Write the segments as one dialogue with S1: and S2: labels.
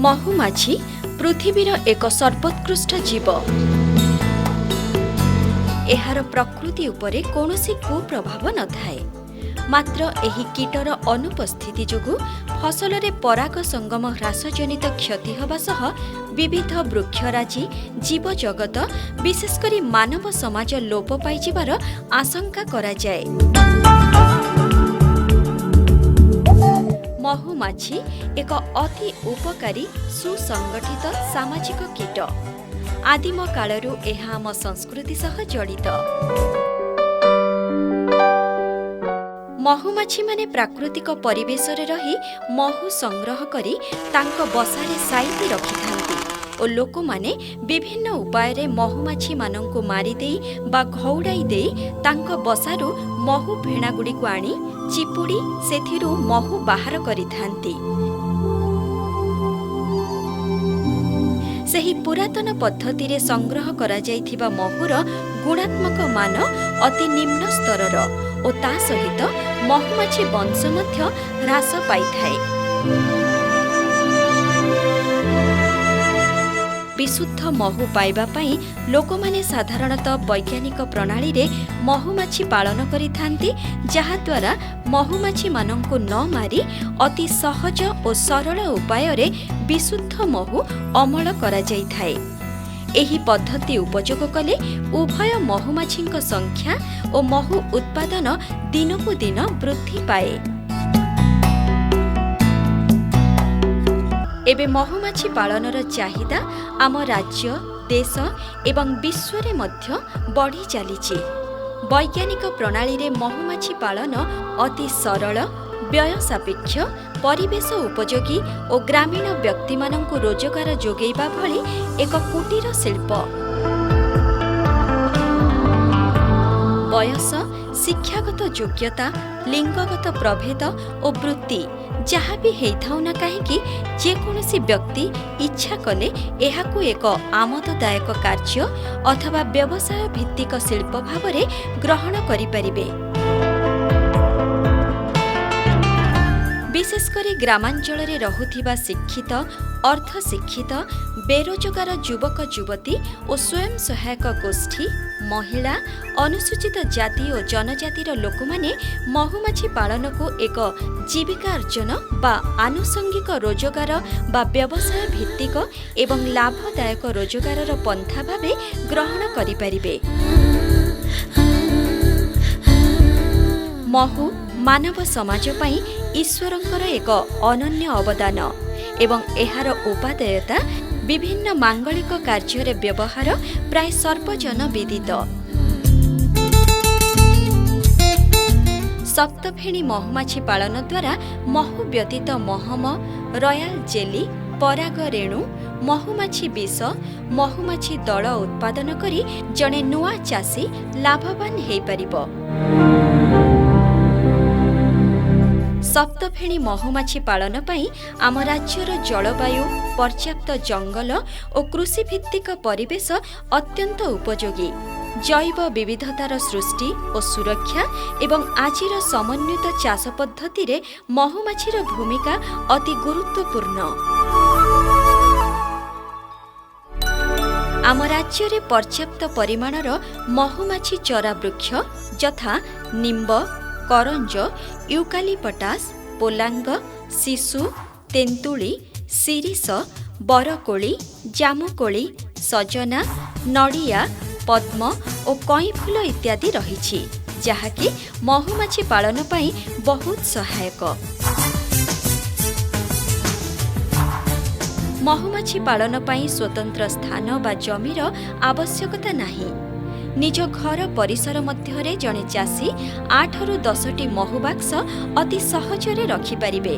S1: ମହୁମାଛି ପୃଥିବୀର ଏକ ସର୍ବୋତ୍କୃଷ୍ଟ ଜୀବ। ଏହାର ପ୍ରକୃତି ଉପରେ କୌଣସି କୁପ୍ରଭାବ ନଥାଏ। ମାତ୍ର ଏହି କୀଟର ଅନୁପସ୍ଥିତି ଯୋଗୁଁ ଫସଲରେ ପରାଗ ସଙ୍ଗମ ହ୍ରାସଜନିତ କ୍ଷତି ହେବା ସହ ବିବିଧ ବୃକ୍ଷରାଜି ଜୀବଜଗତ ବିଶେଷ କରି ମାନବ ସମାଜ ଲୋପ ପାଇଯିବାର ଆଶଙ୍କା କରାଯାଏ। ମହୁମାଛି ଏକ ଅତି ଉପକାରୀ ସୁସଂଗଠିତ ସାମାଜିକ କୀଟ। ଆଦିମ କାଳରୁ ଏହା ଆମ ସଂସ୍କୃତି ସହ ଜଡ଼ିତ। ମହୁମାଛିମାନେ ପ୍ରାକୃତିକ ପରିବେଶରେ ରହି ମହୁ ସଂଗ୍ରହ କରି ତାଙ୍କ ବସାରେ ସାଇତି ରଖିଥାନ୍ତି ଓ ଲୋକମାନେ ବିଭିନ୍ନ ଉପାୟରେ ମହୁମାଛିମାନଙ୍କୁ ମାରିଦେଇ ବା ଘଉଡ଼ାଇ ଦେଇ ତାଙ୍କ ବସାରୁ ମହୁ ଫେଣାଗୁଡ଼ିକୁ ଆଣି ଚିପୁଡ଼ି ସେଥିରୁ ମହୁ ବାହାର କରିଥାନ୍ତି। ସେହି ପୁରାତନ ପଦ୍ଧତିରେ ସଂଗ୍ରହ କରାଯାଇଥିବା ମହୁର ଗୁଣାତ୍ମକ ମାନ ଅତି ନିମ୍ନ ସ୍ତରର ଓ ତା ସହିତ ମହୁମାଛି ବଂଶ ମଧ୍ୟ ହ୍ରାସ ପାଇଥାଏ। ବିଶୁଦ୍ଧ ମହୁ ପାଇବା ପାଇଁ ଲୋକମାନେ ସାଧାରଣତଃ ବୈଜ୍ଞାନିକ ପ୍ରଣାଳୀରେ ମହୁମାଛି ପାଳନ କରିଥାନ୍ତି, ଯାହାଦ୍ୱାରା ମହୁମାଛିମାନଙ୍କୁ ନ ମାରି ଅତି ସହଜ ଓ ସରଳ ଉପାୟରେ ବିଶୁଦ୍ଧ ମହୁ ଅମଳ କରାଯାଇଥାଏ। ଏହି ପଦ୍ଧତି ଉପଯୋଗ କଲେ ଉଭୟ ମହୁମାଛିଙ୍କ ସଂଖ୍ୟା ଓ ମହୁ ଉତ୍ପାଦନ ଦିନକୁ ଦିନ ବୃଦ୍ଧି ପାଏ। ଏବେ ମହୁମାଛି ପାଳନର ଚାହିଦା ଆମ ରାଜ୍ୟ, ଦେଶ ଏବଂ ବିଶ୍ୱରେ ମଧ୍ୟ ବଢ଼ି ଚାଲିଛି। ବୈଜ୍ଞାନିକ ପ୍ରଣାଳୀରେ ମହୁମାଛି ପାଳନ ଅତି ସରଳ, ବ୍ୟୟ ସାପେକ୍ଷ, ପରିବେଶ ଉପଯୋଗୀ ଓ ଗ୍ରାମୀଣ ବ୍ୟକ୍ତିମାନଙ୍କୁ ରୋଜଗାର ଯୋଗାଇବା ଭଳି ଏକ କୁଟୀର ଶିଳ୍ପ। ବୟସ, ଶିକ୍ଷାଗତ ଯୋଗ୍ୟତା, ଲିଙ୍ଗଗତ ପ୍ରଭେଦ ଓ ବୃତ୍ତି ଯାହା ବି ହେଇଥାଉ ନା କାହିଁକି, ଯେକୌଣସି ବ୍ୟକ୍ତି ଇଚ୍ଛା କଲେ ଏହାକୁ ଏକ ଆମୋଦଦାୟକ କାର୍ଯ୍ୟ ଅଥବା ବ୍ୟବସାୟ ଭିତ୍ତିକ ଶିଳ୍ପ ଭାବରେ ଗ୍ରହଣ କରିପାରିବେ। ବିଶେଷ କରି ଗ୍ରାମାଞ୍ଚଳରେ ରହୁଥିବା ଶିକ୍ଷିତ, ଅର୍ଦ୍ଧଶିକ୍ଷିତ, ବେରୋଜଗାର ଯୁବକ ଯୁବତୀ ଓ ସ୍ୱୟଂ ସହାୟକ ଗୋଷ୍ଠୀ, ମହିଳା, ଅନୁସୂଚିତ ଜାତି ଓ ଜନଜାତିର ଲୋକମାନେ ମହୁମାଛି ପାଳନକୁ ଏକ ଜୀବିକା ଅର୍ଜନ ବା ଆନୁଷଙ୍ଗିକ ରୋଜଗାର ବା ବ୍ୟବସାୟ ଭିତ୍ତିକ ଏବଂ ଲାଭଦାୟକ ରୋଜଗାରର ପନ୍ଥା ଭାବେ ଗ୍ରହଣ କରିପାରିବେ। ମହୁ ମାନବ ସମାଜ ପାଇଁ ଈଶ୍ୱରଙ୍କର ଏକ ଅନନ୍ୟ ଅବଦାନ ଏବଂ ଏହାର ଉପାଦେୟତା ବିଭିନ୍ନ ମାଙ୍ଗଳିକ କାର୍ଯ୍ୟରେ ବ୍ୟବହାର ପ୍ରାୟ ସର୍ବଜନ ବିଦିତ। ସପ୍ତଫେଣୀ ମହୁମାଛି ପାଳନ ଦ୍ୱାରା ମହୁ ବ୍ୟତୀତ ମହମ, ରୟାଲ ଜେଲି, ପରାଗ ରେଣୁ, ମହୁମାଛି ବିଷ, ମହୁମାଛି ଦଳ ଉତ୍ପାଦନ କରି ଜଣେ ନୂଆ ଚାଷୀ ଲାଭବାନ ହୋଇପାରିବ। ସପ୍ତଫେଣୀ ମହୁମାଛି ପାଳନ ପାଇଁ ଆମ ରାଜ୍ୟର ଜଳବାୟୁ, ପର୍ଯ୍ୟାପ୍ତ ଜଙ୍ଗଲ ଓ କୃଷିଭିତ୍ତିକ ପରିବେଶ ଅତ୍ୟନ୍ତ ଉପଯୋଗୀ। ଜୈବ ବିବିଧତାର ସୃଷ୍ଟି ଓ ସୁରକ୍ଷା ଏବଂ ଆଜିର ସମନ୍ୱିତ ଚାଷ ପଦ୍ଧତିରେ ମହୁମାଛିର ଭୂମିକା ଅତି ଗୁରୁତ୍ୱପୂର୍ଣ୍ଣ। ଆମ ରାଜ୍ୟରେ ପର୍ଯ୍ୟାପ୍ତ ପରିମାଣର ମହୁମାଛି ଚରା ବୃକ୍ଷ ଯଥା ନିମ୍ବ, କରଞ୍ଜ, ୟୁକାଲିପଟାସ, ପୋଲାଙ୍ଗ, ଶିଶୁ, ତେନ୍ତୁଳି, ଶିରିଷ, ବରକୋଳି, ଜାମୁକୋଳି, ସଜନା, ନଡ଼ିଆ, ପଦ୍ମ ଓ କଇଁଫୁଲ ଇତ୍ୟାଦି ରହିଛି, ଯାହାକି ମହୁମାଛି ପାଳନ ପାଇଁ ବହୁତ ସହାୟକ। ମହୁମାଛି ପାଳନ ପାଇଁ ସ୍ୱତନ୍ତ୍ର ସ୍ଥାନ ବା ଜମିର ଆବଶ୍ୟକତା ନାହିଁ। ନିଜ ଘର ପରିସର ମଧ୍ୟରେ ଜଣେ ଚାଷୀ 8ରୁ 10ଟି ମହୁ ବାକ୍ସ ଅତି ସହଜରେ ରଖିପାରିବେ।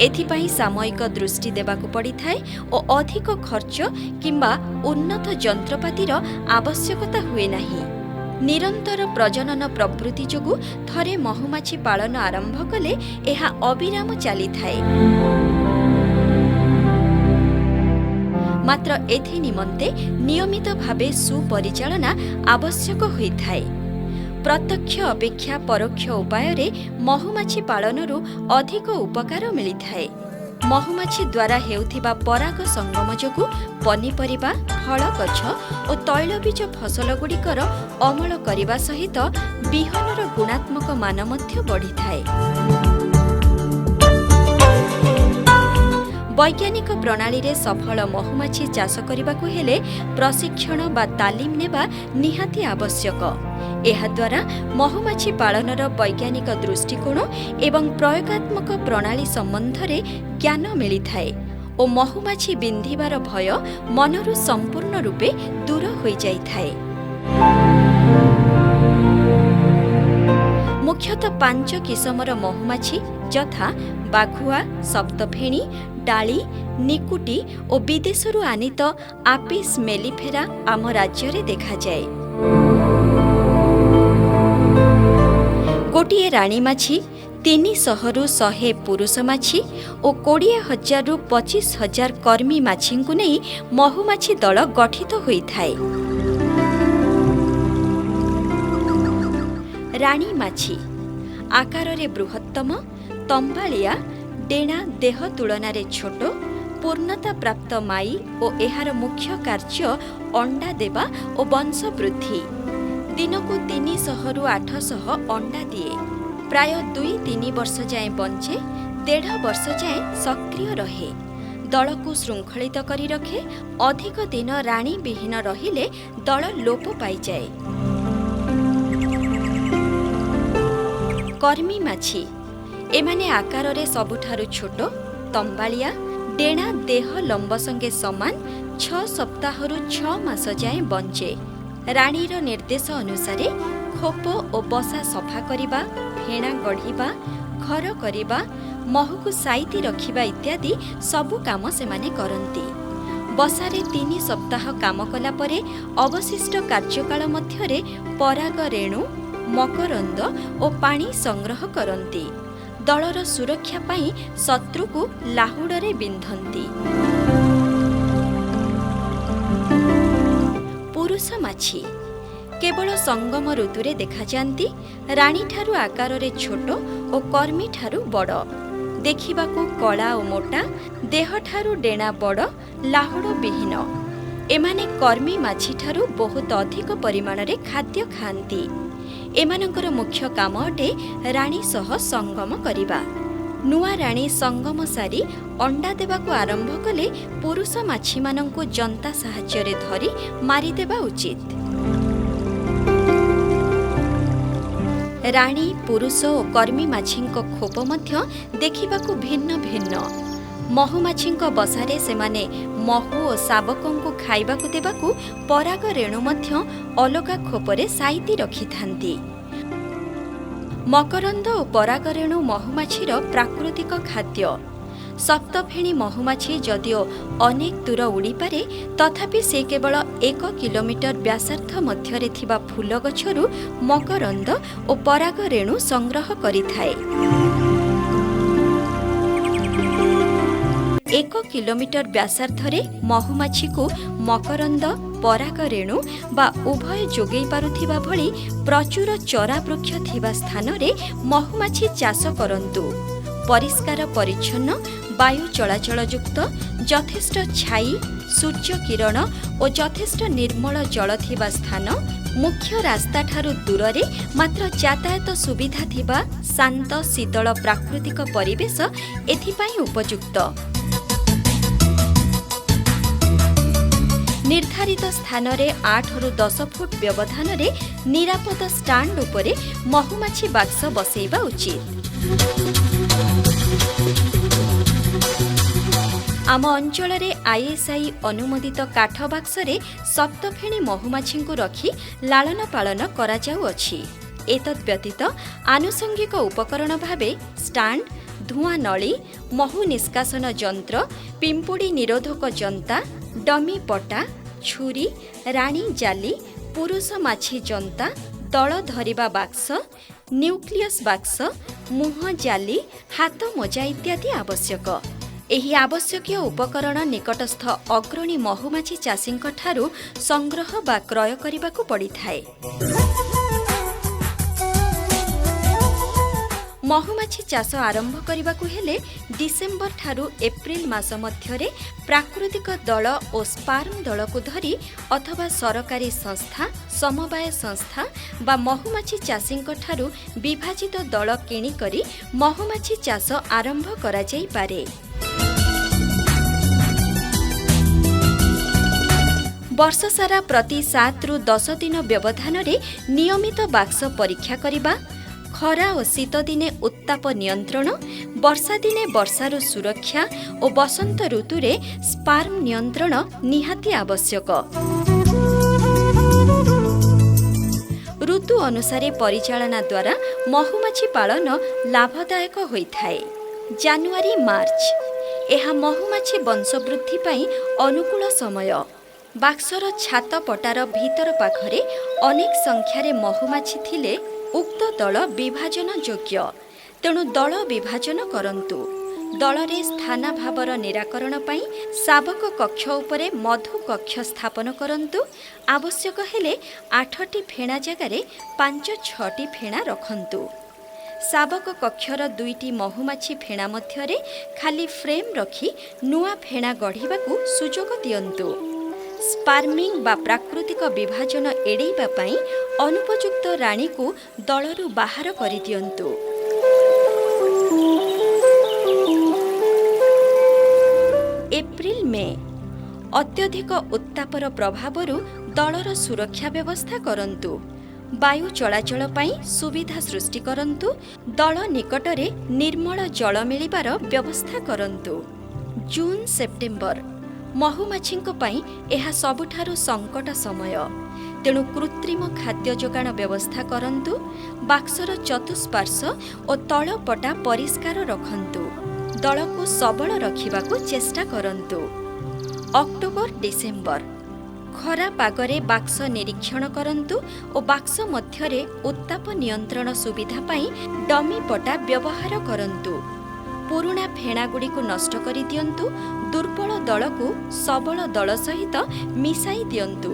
S1: ଏଥିପାଇଁ ସାମୟିକ ଦୃଷ୍ଟି ଦେବାକୁ ପଡ଼ିଥାଏ ଓ ଅଧିକ ଖର୍ଚ୍ଚ କିମ୍ବା ଉନ୍ନତ ଯନ୍ତ୍ରପାତିର ଆବଶ୍ୟକତା ହୁଏ ନାହିଁ। ନିରନ୍ତର ପ୍ରଜନନ ପ୍ରବୃତ୍ତି ଯୋଗୁଁ ଥରେ ମହୁମାଛି ପାଳନ ଆରମ୍ଭ କଲେ ଏହା ଅବିରାମ ଚାଲିଥାଏ। ମାତ୍ର ଏଥି ନିମନ୍ତେ ନିୟମିତ ଭାବେ ସୁପରିଚାଳନା ଆବଶ୍ୟକ ହୋଇଥାଏ। ପ୍ରତ୍ୟକ୍ଷ ଅପେକ୍ଷା ପରୋକ୍ଷ ଉପାୟରେ ମହୁମାଛି ପାଳନରୁ ଅଧିକ ଉପକାର ମିଳିଥାଏ। ମହୁମାଛି ଦ୍ୱାରା ହେଉଥିବା ପରାଗ ସଙ୍ଗମ ଯୋଗୁଁ ପନିପରିବା, ଫଳ ଗଛ ଓ ତୈଳବୀଜ ଫସଲଗୁଡ଼ିକର ଅମଳ କରିବା ସହିତ ବିହନର ଗୁଣାତ୍ମକ ମାନ ମଧ୍ୟ ବଢ଼ିଥାଏ। ବୈଜ୍ଞାନିକ ପ୍ରଣାଳୀରେ ସଫଳ ମହୁମାଛି ଚାଷ କରିବାକୁ ହେଲେ ପ୍ରଶିକ୍ଷଣ ବା ତାଲିମ ନେବା ନିହାତି ଆବଶ୍ୟକ। ଏହାଦ୍ୱାରା ମହୁମାଛି ପାଳନର ବୈଜ୍ଞାନିକ ଦୃଷ୍ଟିକୋଣ ଏବଂ ପ୍ରୟୋଗାତ୍ମକ ପ୍ରଣାଳୀ ସମ୍ବନ୍ଧରେ ଜ୍ଞାନ ମିଳିଥାଏ ଓ ମହୁମାଛି ବିନ୍ଧିବାର ଭୟ ମନରୁ ସମ୍ପୂର୍ଣ୍ଣ ରୂପେ ଦୂର ହୋଇଯାଇଥାଏ। ମୁଖ୍ୟତଃ 5 କିସମର ମହୁମାଛି ଯଥା ବାଘୁଆ, ସପ୍ତଫେଣି, ଡାଳି, ନିକୁଟି ଓ ବିଦେଶରୁ ଆନିତ ଆପିସ୍ ମେଲିଫେରା ଆମ ରାଜ୍ୟରେ ଦେଖାଯାଏ। ଗୋଟିଏ ରାଣୀ ମାଛି, 300ରୁ 100 ପୁରୁଷ ମାଛି ଓ 20,000ରୁ 25,000 କର୍ମୀ ମାଛିଙ୍କୁ ନେଇ ମହୁମାଛି ଦଳ ଗଠିତ ହୋଇଥାଏ। ରାଣୀ ମାଛି ଆକାରରେ ବୃହତ୍ତମ, ତମ୍ବାଳିଆ, ଡେଣା ଦେହ ତୁଳନାରେ ଛୋଟ, ପୂର୍ଣ୍ଣତା ପ୍ରାପ୍ତ ମାଈ ଓ ଏହାର ମୁଖ୍ୟ କାର୍ଯ୍ୟ ଅଣ୍ଡା ଦେବା ଓ ବଂଶ ବୃଦ୍ଧି। ଦିନକୁ 300ରୁ 800 ଅଣ୍ଡା ଦିଏ। ପ୍ରାୟ 2-3 ବର୍ଷ ଯାଏଁ ବଞ୍ଚେ, 1.5 ବର୍ଷ ଯାଏଁ ସକ୍ରିୟ ରହେ। ଦଳକୁ ଶୃଙ୍ଖଳିତ କରି ରଖେ। ଅଧିକ ଦିନ ରାଣୀ ବିହୀନ ରହିଲେ ଦଳ ଲୋପ ପାଇଯାଏ। କର୍ମୀ ମାଛି ଏମାନେ ଆକାରରେ ସବୁଠାରୁ ଛୋଟ, ତମ୍ବାଳିଆ, ଡେଣା ଦେହ ଲମ୍ବ ସଙ୍ଗେ ସମାନ, 6 ସପ୍ତାହରୁ 6 ମାସ ଯାଏଁ ବଞ୍ଚେ। ରାଣୀର ନିର୍ଦ୍ଦେଶ ଅନୁସାରେ ଖୋପ ଓ ବସା ସଫା କରିବା, ଫେଣା ଗଢ଼ିବା, ଘର କରିବା, ମହୁକୁ ସାଇତି ରଖିବା ଇତ୍ୟାଦି ସବୁ କାମ ସେମାନେ କରନ୍ତି। ବସାରେ 3 ସପ୍ତାହ କାମ କଲା ପରେ ଅବଶିଷ୍ଟ କାର୍ଯ୍ୟକାଳ ମଧ୍ୟରେ ପରାଗ ରେଣୁ, ମକରନ୍ଦ ଓ ପାଣି ସଂଗ୍ରହ କରନ୍ତି। ଦଳର ସୁରକ୍ଷା ପାଇଁ ଶତ୍ରୁକୁ ଲାହୁଡ଼ରେ ବିନ୍ଧନ୍ତି। ପୁରୁଷ ମାଛି କେବଳ ସଙ୍ଗମ ଋତୁରେ ଦେଖାଯାନ୍ତି। ରାଣୀଠାରୁ ଆକାରରେ ଛୋଟ ଓ କର୍ମୀଠାରୁ ବଡ଼। ଦେଖିବାକୁ କଳା ଓ ମୋଟା, ଦେହଠାରୁ ଡେଣା ବଡ଼, ଲାହୁଡ଼ ବିହୀନ। ଏମାନେ କର୍ମୀ ମାଛିଠାରୁ ବହୁତ ଅଧିକ ପରିମାଣରେ ଖାଦ୍ୟ ଖାଆନ୍ତି। ଏମାନଙ୍କର ମୁଖ୍ୟ କାମ ଅଟେ ରାଣୀ ସହ ସଙ୍ଗମ କରିବା। ନୂଆ ରାଣୀ ସଙ୍ଗମ ସାରି ଅଣ୍ଡା ଦେବାକୁ ଆରମ୍ଭ କଲେ ପୁରୁଷ ମାଛିମାନଙ୍କୁ ଜନ୍ତା ସାହାଯ୍ୟରେ ଧରି ମାରିଦେବା ଉଚିତ। ରାଣୀ, ପୁରୁଷ ଓ କର୍ମୀ ମାଛିଙ୍କ ଖୋପ ମଧ୍ୟ ଦେଖିବାକୁ ଭିନ୍ନ ଭିନ୍ନ। ମହୁମାଛିଙ୍କ ବସାରେ ସେମାନେ ମହୁ ଓ ଶାବକଙ୍କୁ ଖାଇବାକୁ ଦେବାକୁ ପରାଗ ରେଣୁ ମଧ୍ୟ ଅଲଗା ଖୋପରେ ସାଇତି ରଖିଥାନ୍ତି। ମକରନ୍ଦ ଓ ପରାଗ ରେଣୁ ମହୁମାଛିର ପ୍ରାକୃତିକ ଖାଦ୍ୟ। ସପ୍ତଫେଣି ମହୁମାଛି ଯଦିଓ ଅନେକ ଦୂର ଉଡ଼ିପାରେ, ତଥାପି ସେ କେବଳ 1 କିଲୋମିଟର ବ୍ୟାସାର୍ଦ୍ଧ ମଧ୍ୟରେ ଥିବା ଫୁଲ ଗଛରୁ ମକରନ୍ଦ ଓ ପରାଗ ରେଣୁ ସଂଗ୍ରହ କରିଥାଏ। 1 କିଲୋମିଟର ବ୍ୟାସାର୍ଦ୍ଧରେ ମହୁମାଛିକୁ ମକରନ୍ଦ, ପରାଗ ରେଣୁ ବା ଉଭୟ ଯୋଗାଇ ପାରୁଥିବା ଭଳି ପ୍ରଚୁର ଚରା ବୃକ୍ଷ ଥିବା ସ୍ଥାନରେ ମହୁମାଛି ଚାଷ କରନ୍ତୁ। ପରିଷ୍କାର ପରିଚ୍ଛନ୍ନ, ବାୟୁ ଚଳାଚଳଯୁକ୍ତ, ଯଥେଷ୍ଟ ଛାଇ, ସୂର୍ଯ୍ୟ କିରଣ ଓ ଯଥେଷ୍ଟ ନିର୍ମଳ ଜଳ ଥିବା ସ୍ଥାନ, ମୁଖ୍ୟ ରାସ୍ତାଠାରୁ ଦୂରରେ ମାତ୍ର ଯାତାୟାତ ସୁବିଧା ଥିବା ଶାନ୍ତ ଶୀତଳ ପ୍ରାକୃତିକ ପରିବେଶ ଏଥିପାଇଁ ଉପଯୁକ୍ତ। ନିର୍ଦ୍ଧାରିତ ସ୍ଥାନରେ 8ରୁ 10 ଫୁଟ ବ୍ୟବଧାନରେ ନିରାପଦ ଷ୍ଟାଣ୍ଡ ଉପରେ ମହୁମାଛି ବାକ୍ସ ବସାଇବା ଉଚିତ। ଆମ ଅଞ୍ଚଳରେ ISI ଅନୁମୋଦିତ କାଠ ବାକ୍ସରେ ସପ୍ତଫେଣି ମହୁମାଛିଙ୍କୁ ରଖି ଲାଳନ ପାଳନ କରାଯାଉଅଛି। ଏତଦ୍ ବ୍ୟତୀତ ଆନୁଷଙ୍ଗିକ ଉପକରଣ ଭାବେ ଷ୍ଟାଣ୍ଡ, ଧୂଆଁ ନଳୀ, ମହୁ ନିଷ୍କାସନ ଯନ୍ତ୍ର, ପିମ୍ପୁଡ଼ି ନିରୋଧକ ଜନ୍ତା, ଡମି ପଟା, ଛୁରୀ, ରାଣୀ ଜାଲି, ପୁରୁଷ ମାଛି ଜନ୍ତା, ଦଳ ଧରିବା ବାକ୍ସ, ନ୍ୟୁକ୍ଲିୟସ୍ ବାକ୍ସ, ମୁହଁ ଜାଲି, ହାତ ମୋଜା ଇତ୍ୟାଦି ଆବଶ୍ୟକ। ଏହି ଆବଶ୍ୟକୀୟ ଉପକରଣ ନିକଟସ୍ଥ ଅଗ୍ରଣୀ ମହୁମାଛି ଚାଷୀଙ୍କ ଠାରୁ ସଂଗ୍ରହ ବା କ୍ରୟ କରିବାକୁ ପଡ଼ିଥାଏ। महुमाछी चाष आरंभ करबाकू हेले डिसेम्बर ठारू एप्रिल मास मध्यरे प्राकृतिक दल और स्पार्म दल को धरी अथवा सरकारी संस्था समवाय संस्था बा महुमाछी चाषींक ठारू विभाजित दल किणी करी महुमाछी चाष आरंभ करा जाई पारे। वर्ष सारा प्रति 7 रु 10 दिन व्यवधान रे नियमित बाक्स परीक्षा करिबा, खरा और शीत दिने उत्ताप नियंत्रण, वर्षा दिने वर्षारू सुरक्षा और बसंत ऋतु रे स्पार्म नियंत्रण निहाती आवश्यक। ऋतु अनुसारे परिचालना द्वारा महुमाछी पालन लाभदायक होइथाए। जानुआरी मार्च एहा महुमाछी वंशवृद्धि पाई अनुकूल समय। बाक्सर छात पटार भीतर पाखरे अनेक संख्यारे महुमाछी थिले उक्त दल विभाजन योग्य, तेणु दल विभाजन करंतु। दलरे स्थानाभावर निराकरण पाई शावक कक्ष उपरे मधु कक्ष स्थापन करंतु। आवश्यक हेले 8टी फेणा जगार 5-6टी फेणा रखंतु। शावक कक्षर 2टी महुमाछी फेणा मध्यरे खाली फ्रेम रखी नुआ फेणा गढ़िबाकू सुजोग दियंतु। स्पार्मिंग बा प्राकृतिक विभाजन एड़ेइबा पाई अनुपयुक्त राणी को दलरू बाहर करि दियंतु। एप्रिल मे अत्यधिक उत्तापर प्रभावरू दलर सुरक्षा व्यवस्था करंतु। वायु चलाचल पाई सुविधा सृष्टि करंतु। दल निकटरे निर्मल जल मिलिबार व्यवस्था करंतु। जून सेप्टेम्बर महुमाछींक पाई एहा सबुठारु संकट समय, तेणु कृत्रिम खाद्य जोगाण व्यवस्था करंतु। बाक्सर चतुष्पार्श्व और तलपटा परिष्कार रखंतु। दल को सबल रखिबाकू चेष्टा करंतु। अक्टोबर डिसेम्बर खरा पागरे बाक्स निरीक्षण करंतु और बाक्स मध्यरे उत्ताप नियंत्रण सुविधा पाई डमी पटा व्यवहार करंतु। पुरुणा फेणागुड़ी को नष्ट करि दियंतु। दुर्बल दल को सबल दल सहित मिसाई दियंतु।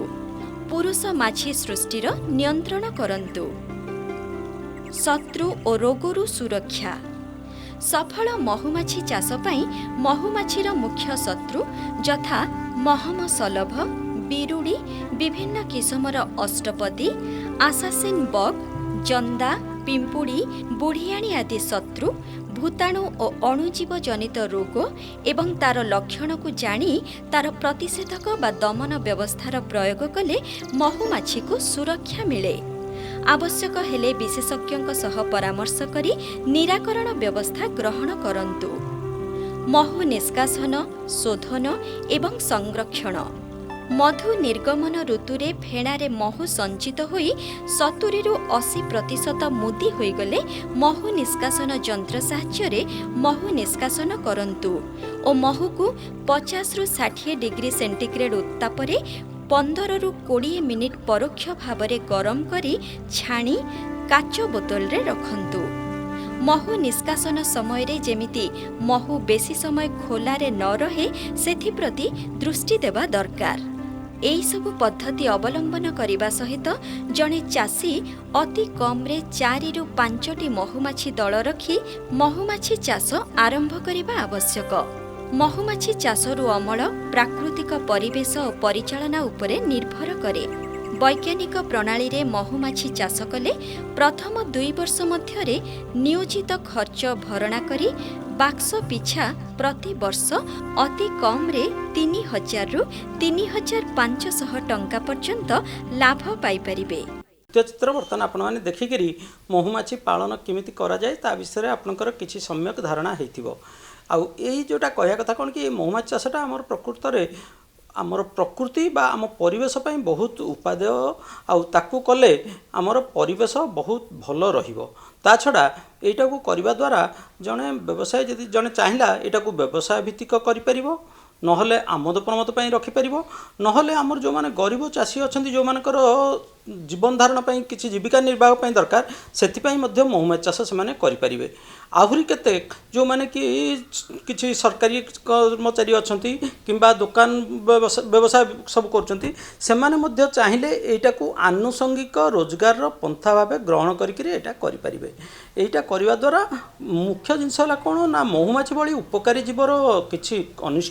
S1: पुरुष माछी सृष्टिर नियंत्रण करंतु। शत्रु और रोगरु सुरक्षा। सफल महुमाछी चाष पाई महुमाछीर मुख्य शत्रु यथा महम सलभ, बिरुड़ी, विभिन्न किसमर अष्टपदी, आसासिन बग, जंदा, पिंपुड़ी, बुढ़ियाणी आदि शत्रु, भूताणु और अणुजीव जनित रोग एवं तार लक्षण को जानी तार प्रतिषेधक बा दमन व्यवस्थार प्रयोग कले महुमाछी को सुरक्षा मिले। आवश्यक हेले विशेषज्ञों सह परामर्श करी निराकरण व्यवस्था ग्रहण करंतु। महु निष्कासन, शोधन एवं संरक्षण। मधु निर्गमन ऋतुरे फेणारे महु संचित होई 70-80% मुदी होईगले महु निष्कासन यंत्र साहाय्य महु निष्कासन करंतु और महु को 50-60 डिग्री सेंटीग्रेड उत्तापरे 15-20 मिनिट परोक्ष भावरे गरम करी छाणी काच बोतल रे रखंतु। महु निष्कासन समय रे जेमिति महु बेसी समय खोलारे न रहे सेथिप्रति दृष्टि देवा दरकार। एई सबु पद्धति अवलंबन करिबा सहित जणे चाषी अति कम रे 4-5टी महुमाछी दल रखी महुमाछी चाष आरंभ करिबा आवश्यक। महुमाछी चाषरू अमल प्राकृतिक परिवेश और परिचालना उपरे निर्भर करे। वैज्ञानिक प्रणाली रे महुमाछी चाष कले प्रथम 2 वर्ष मध्यरे नियोजित खर्च भरणा करी बाक्स पिछा प्रति वर्ष अति कम रे 3000 रु 3500 टंका पर्यंत लाभ पाई परिबे।
S2: चित्र बर्तमान आपण माने देखिकरी महुमाछी पालन केमिति करा जाय ता विषय आपनकर किछि सम्यक धारणा हेतिबो। आउ एई जोटा कहया कथा कोन कि महुमाछी चाषटा हमर प्रकृति रे आमर प्रकृति बा आम परिवेश पाई बहुत उपादेय आउ ताकू कले आमर परिवेश बहुत भल रहिबो। ता छड़ा एटा को करबा द्वारा जने व्यवसाय जदि जने चाहिला एटा को व्यवसाय भित्तिक करि परिबो नहले आमद प्रमोद ପାଇଁ ରଖିପାରିବ ନହେଲେ ଆମର ଯେଉଁମାନେ ଗରିବ ଚାଷୀ ଅଛନ୍ତି ଯେଉଁମାନଙ୍କର ଜୀବନ ଧାରଣ ପାଇଁ କିଛି ଜୀବିକା ନିର୍ବାହ ପାଇଁ ଦରକାର ସେଥିପାଇଁ ମଧ୍ୟ ମହୁମାଛି ଚାଷ ସେମାନେ କରିପାରିବେ ଆହୁରି କେତେ ଯେଉଁମାନେ କି କିଛି ସରକାରୀ କର୍ମଚାରୀ ଅଛନ୍ତି କିମ୍ବା ଦୋକାନ ବ୍ୟବସାୟ ସବୁ କରୁଛନ୍ତି ସେମାନେ ମଧ୍ୟ ଚାହିଁଲେ ଏଇଟାକୁ ଆନୁଷଙ୍ଗିକ ରୋଜଗାରର ପନ୍ଥା ଭାବେ ଗ୍ରହଣ କରିକି ଏଇଟା କରିପାରିବେ এইটা କରିବା ଦ୍ୱାରା ମୁଖ୍ୟ ଜିନିଷ ହେଲା କ'ଣ ନା ମହୁମାଛି ଭଳି ଉପକାରୀ ଜୀବର କିଛି ଅନିଷ୍ଟ